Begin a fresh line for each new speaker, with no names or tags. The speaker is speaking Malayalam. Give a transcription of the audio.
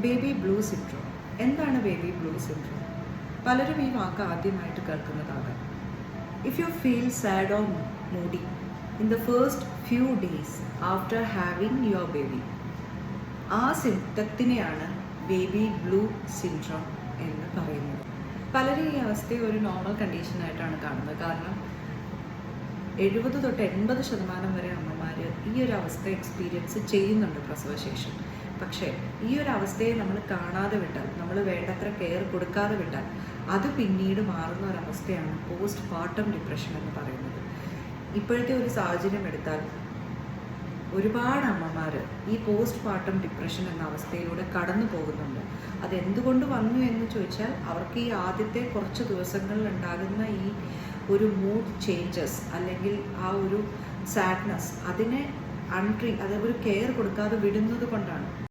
Baby blue syndrome. എന്താണ് ബേബി ബ്ലൂ സിൻഡ്രോം? പലരും ഈ വാക്ക് ആദ്യമായിട്ട് കേൾക്കുന്നതാകാം. If you feel sad or moody in the first few days after having your baby, ആ സിംറ്റത്തിനെയാണ് ബേബി ബ്ലൂ സിൻഡ്രോം എന്ന് പറയുന്നത്. പലരും ഈ അവസ്ഥയെ ഒരു നോർമൽ കണ്ടീഷനായിട്ടാണ് കാണുന്നത്. കാരണം 70 തൊട്ട് 80% വരെ അമ്മമാർ ഈ ഒരു അവസ്ഥ എക്സ്പീരിയൻസ് ചെയ്യുന്നുണ്ട് പ്രസവശേഷം. പക്ഷേ ഈ ഒരു അവസ്ഥയെ നമ്മൾ കാണാതെ വിട്ടാൽ, നമ്മൾ വേണ്ടത്ര കെയർ കൊടുക്കാതെ വിട്ടാൽ, അത് പിന്നീട് മാറുന്ന ഒരവസ്ഥയാണ് പോസ്റ്റ് പാർട്ടം ഡിപ്രഷൻ എന്ന് പറയുന്നത്. ഇപ്പോഴത്തെ ഒരു സാഹചര്യം എടുത്താൽ ഒരുപാട് അമ്മമാർ ഈ പോസ്റ്റ് പാർട്ടം ഡിപ്രഷൻ എന്ന അവസ്ഥയിലൂടെ കടന്നു പോകുന്നുണ്ട്. അതെന്തുകൊണ്ട് വന്നു എന്ന് ചോദിച്ചാൽ, അവർക്ക് ഈ ആദ്യത്തെ കുറച്ച് ദിവസങ്ങളിൽ ഉണ്ടാകുന്ന ഈ ഒരു മൂഡ് ചേഞ്ചസ് അല്ലെങ്കിൽ ആ ഒരു സാഡ്നെസ്, അതിനെ അതായത് ഒരു കെയർ കൊടുക്കാതെ വിടുന്നത് കൊണ്ടാണ്.